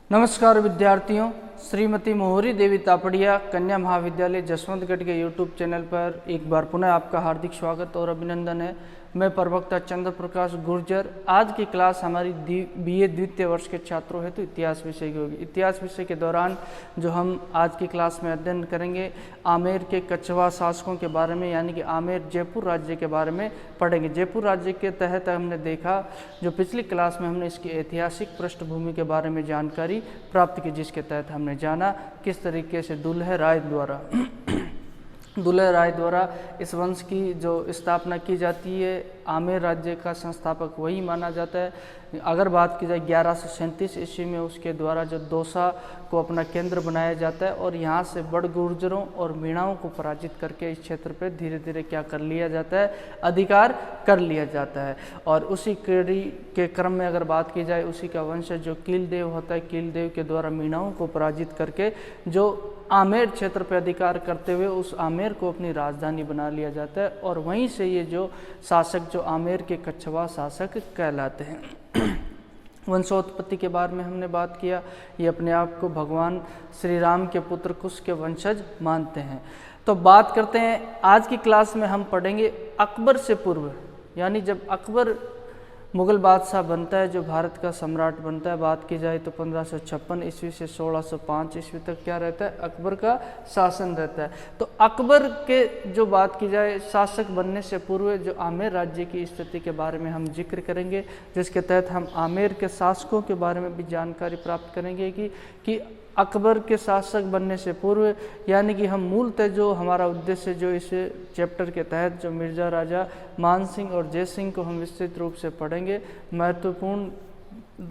नमस्कार विद्यार्थियों, श्रीमती मोहरी देवी तापड़िया कन्या महाविद्यालय जसवंतगढ़ के यूट्यूब चैनल पर एक बार पुनः आपका हार्दिक स्वागत और अभिनंदन है। मैं प्रवक्ता चंद्र प्रकाश गुर्जर। आज की क्लास हमारी बीए द्वितीय वर्ष के छात्रों हेतु इतिहास विषय की होगी। इतिहास विषय के दौरान जो हम आज की क्लास में अध्ययन करेंगे, आमेर के कछवा शासकों के बारे में, यानी कि आमेर जयपुर राज्य के बारे में पढ़ेंगे। जयपुर राज्य के तहत हमने देखा, जो पिछली क्लास में हमने इसकी ऐतिहासिक पृष्ठभूमि के बारे में जानकारी प्राप्त की, जिसके तहत हमने जाना किस तरीके से दुल्हे राय द्वारा इस वंश की जो स्थापना की जाती है। आमेर राज्य का संस्थापक वही माना जाता है। अगर बात की जाए 1137 ईस्वी में उसके द्वारा जो दौसा को अपना केंद्र बनाया जाता है और यहाँ से बड़ गुर्जरों और मीणाओं को पराजित करके इस क्षेत्र पे धीरे धीरे क्या कर लिया जाता है, अधिकार कर लिया जाता है। और उसी कड़ी के क्रम में अगर बात की जाए, उसी का वंशज जो कीलदेव होता है, कीलदेव के द्वारा मीणाओं को पराजित करके जो आमेर क्षेत्र पर अधिकार करते हुए उस आमेर को अपनी राजधानी बना लिया जाता है। और वहीं से ये जो शासक जो आमेर के कछवा शासक कहलाते हैं। वंशोत्पत्ति के बारे में हमने बात किया। ये अपने आप को भगवान श्री राम के पुत्र कुश के वंशज मानते हैं। तो बात करते हैं, आज की क्लास में हम पढ़ेंगे अकबर से पूर्व, यानी जब अकबर मुगल बादशाह बनता है, जो भारत का सम्राट बनता है। बात की जाए तो 1556 ईस्वी से 1605 ईस्वी तक क्या रहता है, अकबर का शासन रहता है। तो अकबर के जो बात की जाए शासक बनने से पूर्व जो आमेर राज्य की स्थिति के बारे में हम जिक्र करेंगे, जिसके तहत हम आमेर के शासकों के बारे में भी जानकारी प्राप्त करेंगे कि अकबर के शासक बनने से पूर्व, यानी कि हम मूलतः जो हमारा उद्देश्य जो इस चैप्टर के तहत जो मिर्जा राजा मान सिंह और जय सिंह को हम विस्तृत रूप से पढ़ेंगे। महत्वपूर्ण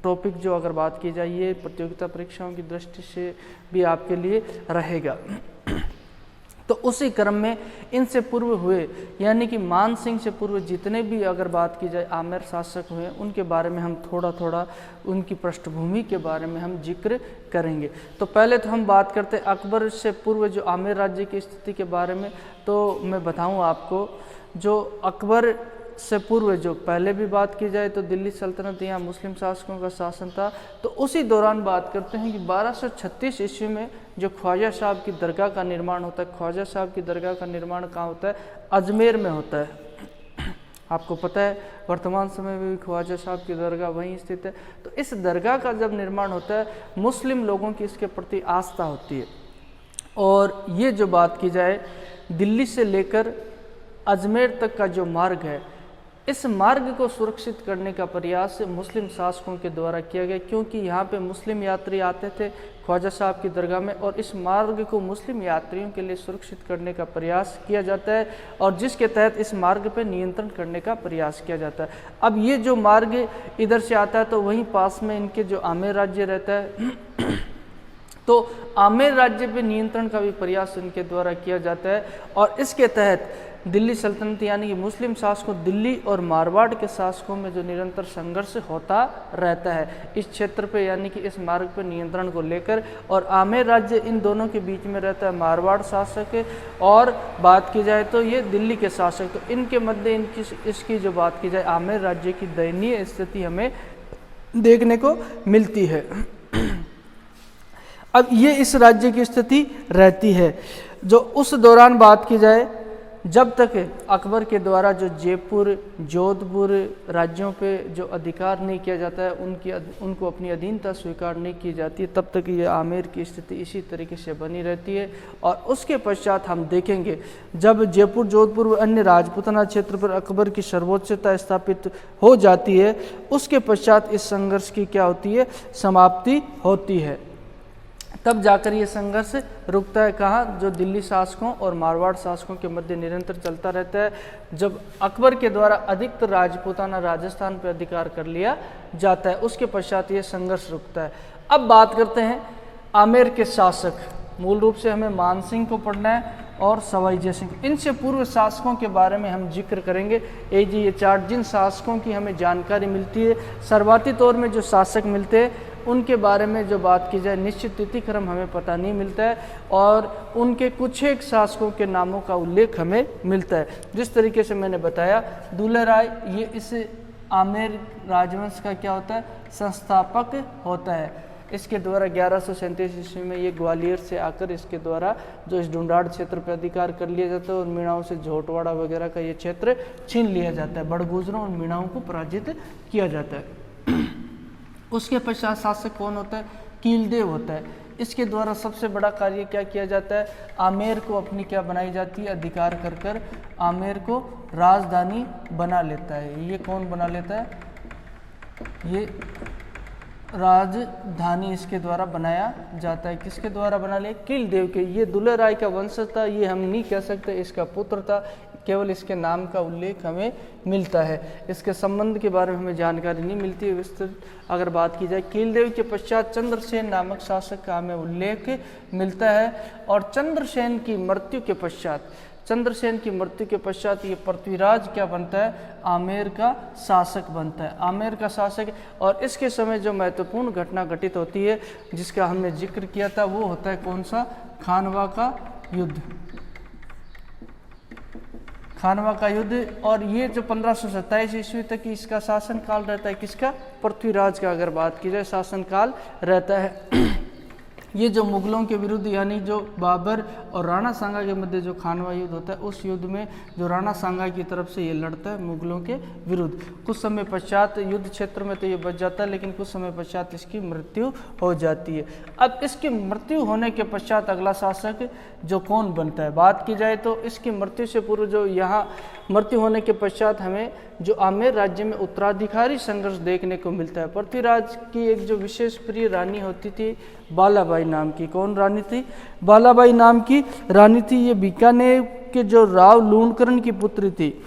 टॉपिक जो अगर बात की जाए, ये प्रतियोगिता परीक्षाओं की दृष्टि से भी आपके लिए रहेगा। तो उसी क्रम में इनसे पूर्व हुए, यानी कि मान सिंह से पूर्व जितने भी अगर बात की जाए आमेर शासक हुए, उनके बारे में हम थोड़ा थोड़ा उनकी पृष्ठभूमि के बारे में हम जिक्र करेंगे। तो पहले तो हम बात करते हैं अकबर से पूर्व जो आमेर राज्य की स्थिति के बारे में। तो मैं बताऊं आपको, जो अकबर से पूर्व जो पहले भी बात की जाए तो दिल्ली सल्तनत यहाँ मुस्लिम शासकों का शासन था। तो उसी दौरान बात करते हैं कि 1236 ईस्वी में जो ख्वाजा साहब की दरगाह का निर्माण होता है। ख्वाजा साहब की दरगाह का निर्माण कहाँ होता है, अजमेर में होता है। आपको पता है वर्तमान समय में भी ख्वाजा साहब की दरगाह वहीं स्थित है। तो इस दरगाह का जब निर्माण होता है, मुस्लिम लोगों की इसके प्रति आस्था होती है। और ये जो बात की जाए, दिल्ली से लेकर अजमेर तक का जो मार्ग है, इस मार्ग को सुरक्षित करने का प्रयास मुस्लिम शासकों के द्वारा किया गया, क्योंकि यहाँ पे मुस्लिम यात्री आते थे ख्वाजा साहब की दरगाह में, और इस मार्ग को मुस्लिम यात्रियों के लिए सुरक्षित करने का प्रयास किया जाता है, और जिसके तहत इस मार्ग पे नियंत्रण करने का प्रयास किया जाता है। अब ये जो मार्ग इधर से आता है, तो वहीं पास में इनके जो आमेर राज्य रहता है, तो आमेर राज्य पे नियंत्रण का भी प्रयास इनके द्वारा किया जाता है। और इसके तहत दिल्ली सल्तनत यानी कि मुस्लिम शासकों, दिल्ली और मारवाड़ के शासकों में जो निरंतर संघर्ष होता रहता है इस क्षेत्र पे, यानी कि इस मार्ग पे नियंत्रण को लेकर। और आमेर राज्य इन दोनों के बीच में रहता है, मारवाड़ शासक और बात की जाए तो ये दिल्ली के शासक। तो इनके मध्य इसकी जो बात की जाए, आमेर राज्य की दयनीय स्थिति हमें देखने को मिलती है। अब ये इस राज्य की स्थिति रहती है। जो उस दौरान बात की जाए, जब तक अकबर के द्वारा जो जयपुर, जोधपुर राज्यों पे जो अधिकार नहीं किया जाता है, उनको अपनी अधीनता स्वीकार नहीं की जाती है, तब तक ये आमेर की स्थिति इसी तरीके से बनी रहती है। और उसके पश्चात हम देखेंगे, जब जयपुर, जोधपुर व अन्य राजपूताना क्षेत्र पर अकबर की सर्वोच्चता स्थापित हो जाती है, उसके पश्चात इस संघर्ष की क्या होती है, समाप्ति होती है। तब जाकर ये संघर्ष रुकता है। कहाँ, जो दिल्ली शासकों और मारवाड़ शासकों के मध्य निरंतर चलता रहता है, जब अकबर के द्वारा अधिकतर राजपूताना राजस्थान पर अधिकार कर लिया जाता है, उसके पश्चात ये संघर्ष रुकता है। अब बात करते हैं आमेर के शासक। मूल रूप से हमें मान सिंह को पढ़ना है और सवाई जय सिंह। इनसे पूर्व शासकों के बारे में हम जिक्र करेंगे। ये चार जिन शासकों की हमें जानकारी मिलती है, शुरुआती तौर में जो शासक मिलते हैं उनके बारे में जो बात की जाए, निश्चित तिथिक्रम हमें पता नहीं मिलता है, और उनके कुछ एक शासकों के नामों का उल्लेख हमें मिलता है। जिस तरीके से मैंने बताया, दुल्हे राय ये इस आमेर राजवंश का क्या होता है, संस्थापक होता है। इसके द्वारा 1137 ईस्वी में ये ग्वालियर से आकर इसके द्वारा जो इस ढूंढाड़ क्षेत्र पर अधिकार कर लिया जाता है और मीणाओं से झोटवाड़ा वगैरह का ये क्षेत्र छीन लिया जाता है, बड़गुजरों और मीणाओं को पराजित किया जाता है। उसके पश्चात शासक कौन होता है? कीलदेव होता है। इसके द्वारा सबसे बड़ा कार्य क्या किया जाता है? आमेर को अपनी क्या बनाई जाती है? अधिकार कर कर आमेर को राजधानी बना लेता है। ये कौन बना लेता है? ये राजधानी इसके द्वारा बनाया जाता है। किसके द्वारा बना लिया? कीलदेव के। ये दुल्हे राय का वंशज था, ये हम नहीं कह सकते इसका पुत्र था, केवल इसके नाम का उल्लेख हमें मिलता है। इसके संबंध के बारे में हमें जानकारी नहीं मिलती है विस्तृत अगर बात की जाए। कीलदेव के पश्चात चंद्रसेन नामक शासक का हमें उल्लेख मिलता है और चंद्रसेन की मृत्यु के पश्चात ये पृथ्वीराज क्या बनता है? आमेर का शासक बनता है। आमेर का शासक। और इसके समय जो महत्वपूर्ण घटना घटित होती है जिसका हमने जिक्र किया था वो होता है कौन सा? खानवा का युद्ध। खानवा का युद्ध। और ये जो 1527 ईस्वी तक की इसका शासन काल रहता है, किसका? पृथ्वीराज का अगर बात की जाए शासन काल रहता है। ये जो मुगलों के विरुद्ध यानी जो बाबर और राणा सांगा के मध्य जो खानवा युद्ध होता है, उस युद्ध में जो राणा सांगा की तरफ से ये लड़ता है मुगलों के विरुद्ध। कुछ समय पश्चात युद्ध क्षेत्र में तो ये बच जाता है, लेकिन कुछ समय पश्चात इसकी मृत्यु हो जाती है। अब इसकी मृत्यु होने के पश्चात अगला शासक जो कौन बनता है? बात की जाए तो इसकी मृत्यु से पूर्व जो यहाँ मृत्यु होने के पश्चात हमें जो आमेर राज्य में उत्तराधिकारी संघर्ष देखने को मिलता है। पृथ्वीराज की एक जो विशेष प्रिय रानी होती थी बालाबाई नाम की। कौन रानी थी? बालाबाई नाम की रानी थी। ये बीकानेर के जो राव लूणकरण की पुत्री थी।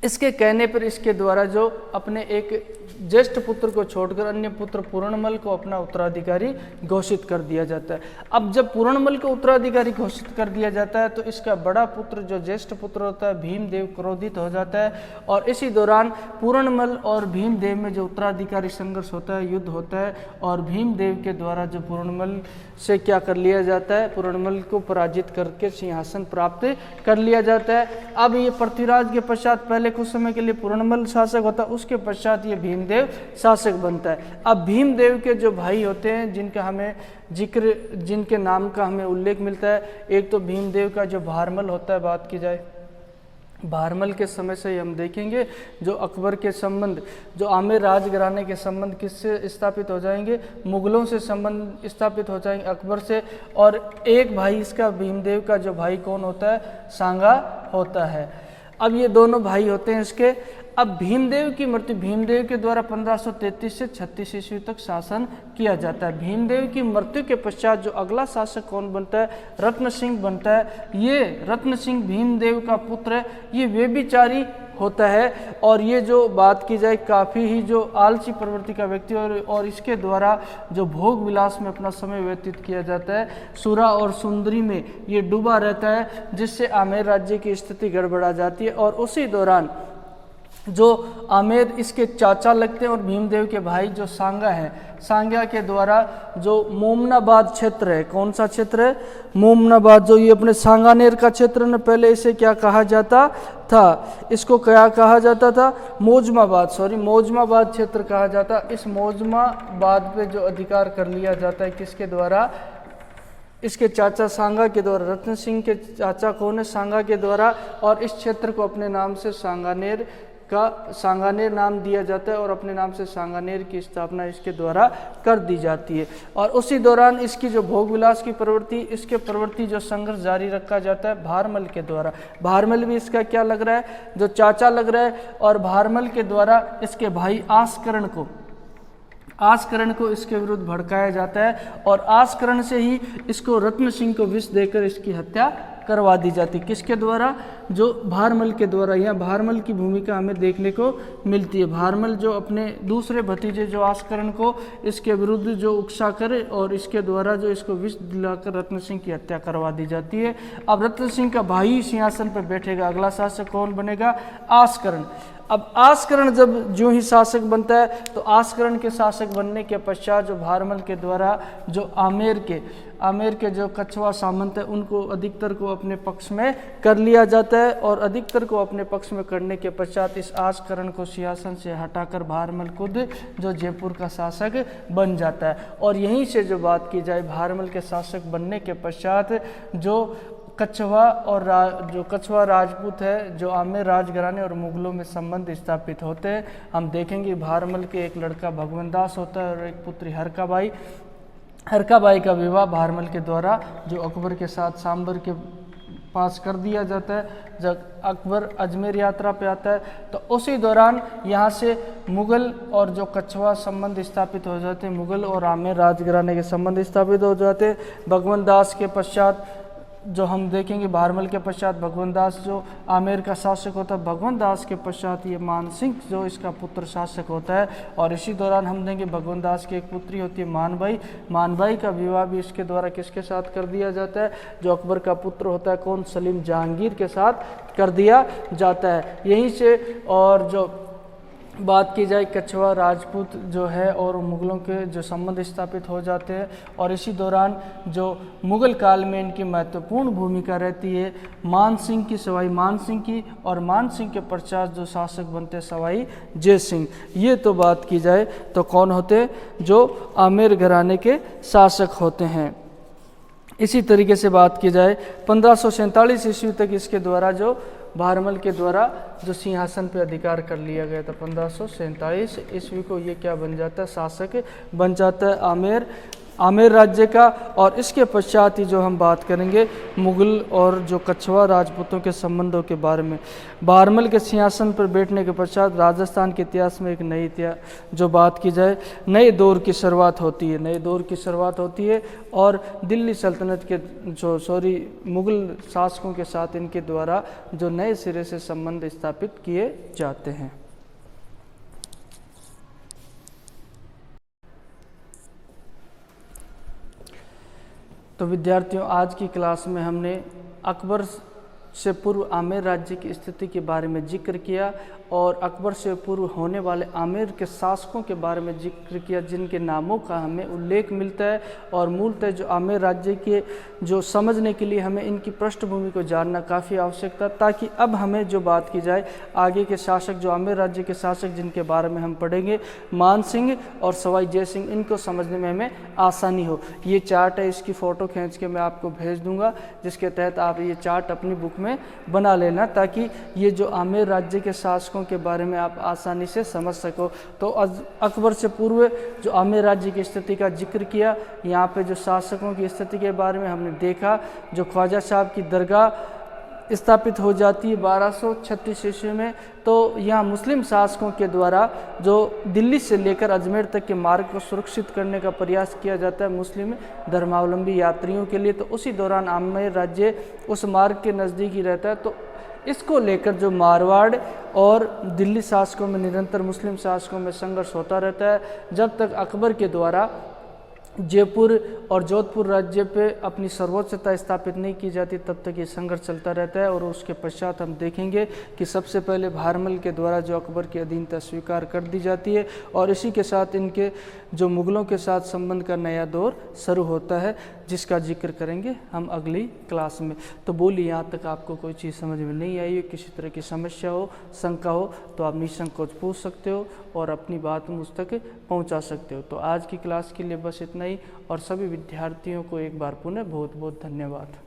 इसके कहने पर इसके द्वारा जो अपने एक ज्येष्ठ पुत्र को छोड़कर अन्य पुत्र पूर्णमल को अपना उत्तराधिकारी घोषित कर दिया जाता है। अब जब पूर्णमल को उत्तराधिकारी घोषित कर दिया जाता है तो इसका बड़ा पुत्र जो ज्येष्ठ पुत्र होता है भीमदेव क्रोधित हो जाता है और इसी दौरान पूर्णमल और भीमदेव में जो उत्तराधिकारी संघर्ष होता है, युद्ध होता है और भीमदेव के द्वारा जो पूर्णमल से क्या कर लिया जाता है? पूर्णमल को पराजित करके सिंहासन प्राप्त कर लिया जाता है। अब ये पृथ्वीराज के पश्चात पहले कुछ समय के लिए पूर्णमल शासक होता है, उसके पश्चात ये भीमदेव शासक बनता है। अब भीमदेव के जो भाई होते हैं जिनके नाम का हमें उल्लेख मिलता है, एक तो भीमदेव का जो भारमल होता है, बात की जाए भारमल के समय से हम देखेंगे जो अकबर के संबंध, जो आमेर राजघराने के संबंध किससे स्थापित हो जाएंगे? मुगलों से संबंध स्थापित हो जाएंगे अकबर से। और एक भाई इसका भीमदेव का जो भाई कौन होता है? सांगा होता है। अब ये दोनों भाई होते हैं इसके। अब भीमदेव की मृत्यु, भीमदेव के द्वारा 1533 से 36 ईस्वी तक शासन किया जाता है। भीमदेव की मृत्यु के पश्चात जो अगला शासक कौन बनता है? रत्न सिंह बनता है। ये रत्न सिंह भीमदेव का पुत्र है। ये व्यभिचारी होता है और ये जो बात की जाए काफ़ी ही जो आलसी प्रवृत्ति का व्यक्ति और इसके द्वारा जो भोग विलास में अपना समय व्यतीत किया जाता है, सुरा और सुंदरी में ये डूबा रहता है, जिससे आमेर राज्य की स्थिति गड़बड़ा जाती है। और उसी दौरान जो आमेर इसके चाचा लगते हैं और भीमदेव के भाई जो सांगा है, सांगा के द्वारा जो मोमनाबाद क्षेत्र है, कौन सा क्षेत्र है? मोमनाबाद, जो ये अपने सांगानेर का क्षेत्र न, पहले इसे क्या कहा जाता था? इसको क्या कहा जाता था? मौजमाबाद क्षेत्र कहा जाता। इस मौजमाबाद पे जो अधिकार कर लिया जाता है किसके द्वारा? इसके चाचा सांगा के द्वारा। रत्न सिंह के चाचा कौन है? सांगा के द्वारा। और इस क्षेत्र को अपने नाम से सांगानेर नाम दिया जाता है और अपने नाम से सांगानेर की स्थापना इसके द्वारा कर दी जाती है। और उसी दौरान इसकी जो भोग विलास की प्रवृत्ति जो संघर्ष जारी रखा जाता है भारमल के द्वारा। भारमल भी इसका क्या लग रहा है? जो चाचा लग रहा है। और भारमल के द्वारा इसके भाई आस्करण को इसके विरुद्ध भड़काया जाता है और आस्करण से ही इसको रत्न सिंह को विष देकर इसकी हत्या करवा दी जाती। किसके द्वारा? जो भारमल के द्वारा। यहाँ भारमल की भूमिका हमें देखने को मिलती है। भारमल जो अपने दूसरे भतीजे जो आस्करण को इसके विरुद्ध जो उकसा करे और इसके द्वारा जो इसको विष दिलाकर रत्न सिंह की हत्या करवा दी जाती है। अब रत्न सिंह का भाई सिंहासन पर बैठेगा। अगला शासक कौन बनेगा? आस्करण। अब आस्करण जब जो ही शासक बनता है तो आस्करण के शासक बनने के पश्चात जो भारमल के द्वारा जो आमेर के जो कछवा सामंत है उनको अधिकतर को अपने पक्ष में कर लिया जाता है, और अधिकतर को अपने पक्ष में करने के पश्चात इस आस्करण को सिंहासन से हटाकर भारमल खुद जो जयपुर का शासक बन जाता है। और यहीं से जो बात की जाए भारमल के शासक बनने के पश्चात जो कछवा और जो कछवा राजपूत है, जो आमेर राजघराने और मुगलों में संबंध स्थापित होते हैं। हम देखेंगे भारमल के एक लड़का भगवंत दास होता है और एक पुत्री हरकाबाई का विवाह भारमल के द्वारा जो अकबर के साथ सांबर के पास कर दिया जाता है। जब अकबर अजमेर यात्रा पे आता है तो उसी दौरान यहाँ से मुगल और जो कछवा संबंध स्थापित हो जाते हैं, मुगल और आमेर राजघराने के संबंध स्थापित हो जाते हैं। भगवंत दास के पश्चात जो हम देखेंगे भारमल के पश्चात भगवंत दास जो आमेर का शासक होता है, भगवंत दास के पश्चात ये मानसिंह जो इसका पुत्र शासक होता है। और इसी दौरान हम देखेंगे भगवंत दास की एक पुत्री होती है मानबाई का विवाह भी इसके द्वारा किसके साथ कर दिया जाता है, जो अकबर का पुत्र होता है कौन, सलीम जहांगीर के साथ कर दिया जाता है। यहीं से और जो बात की जाए कछवा राजपूत जो है और मुगलों के जो संबंध स्थापित हो जाते हैं, और इसी दौरान जो मुगल काल में इनकी महत्वपूर्ण भूमिका रहती है मानसिंह की, सवाई मानसिंह की, और मानसिंह के पश्चात जो शासक बनते सवाई जय सिंह। ये तो बात की जाए तो कौन होते हैं, जो आमेर घराने के शासक होते हैं। इसी तरीके से बात की जाए 1547 ईस्वी तक इसके द्वारा जो भारमल के द्वारा जो सिंहासन पे अधिकार कर लिया गया था, 1547 ईस्वी को ये क्या बन जाता है, शासक बन जाता है आमेर राज्य का। और इसके पश्चात ही जो हम बात करेंगे मुगल और जो कछवा राजपूतों के संबंधों के बारे में। भारमल के सिंहासन पर बैठने के पश्चात राजस्थान के इतिहास में एक नई जो बात की जाए नए दौर की शुरुआत होती है, और दिल्ली सल्तनत के मुगल शासकों के साथ इनके द्वारा जो नए सिरे से संबंध स्थापित किए जाते हैं। तो विद्यार्थियों, आज की क्लास में हमने अकबर से पूर्व आमेर राज्य की स्थिति के बारे में जिक्र किया और अकबर से पूर्व होने वाले आमेर के शासकों के बारे में जिक्र किया, जिनके नामों का हमें उल्लेख मिलता है। और मूलतः जो आमेर राज्य के जो समझने के लिए हमें इनकी पृष्ठभूमि को जानना काफ़ी आवश्यक था, ताकि अब हमें जो बात की जाए आगे के शासक, जो आमेर राज्य के शासक जिनके बारे में हम पढ़ेंगे, मान सिंह और सवाई जय सिंह, इनको समझने में हमें आसानी हो। ये चार्ट है, इसकी फ़ोटो खींच के मैं आपको भेज दूंगा, जिसके तहत आप ये चार्ट अपनी बुक में बना लेना, ताकि ये जो आमेर राज्य के शासकों के बारे में आप आसानी से समझ सको। तो अकबर से पूर्व जो आमेर राज्य की स्थिति का जिक्र किया, यहाँ पे जो शासकों की स्थिति के बारे में हमने देखा, जो ख्वाजा साहब की दरगाह स्थापित हो जाती है 1236 ईस्वी में, तो यहाँ मुस्लिम शासकों के द्वारा जो दिल्ली से लेकर अजमेर तक के मार्ग को सुरक्षित करने का प्रयास किया जाता है मुस्लिम धर्मावलंबी यात्रियों के लिए। तो उसी दौरान आमेर राज्य उस मार्ग के नज़दीक ही रहता है। तो इसको लेकर जो मारवाड़ और दिल्ली शासकों में निरंतर मुस्लिम शासकों में संघर्ष होता रहता है, जब तक अकबर के द्वारा जयपुर और जोधपुर राज्य पे अपनी सर्वोच्चता स्थापित नहीं की जाती, तब तक ये संघर्ष चलता रहता है। और उसके पश्चात हम देखेंगे कि सबसे पहले भारमल के द्वारा जो अकबर की अधीनता स्वीकार कर दी जाती है, और इसी के साथ इनके जो मुगलों के साथ संबंध का नया दौर शुरू होता है, जिसका जिक्र करेंगे हम अगली क्लास में। तो बोलिए, यहाँ तक आपको कोई चीज़ समझ में नहीं आई हो, किसी तरह की समस्या हो, शंका हो, तो आप निसंकोच पूछ सकते हो और अपनी बात मुझ तक पहुँचा सकते हो। तो आज की क्लास के लिए बस इतना ही, और सभी विद्यार्थियों को एक बार पुनः बहुत बहुत धन्यवाद।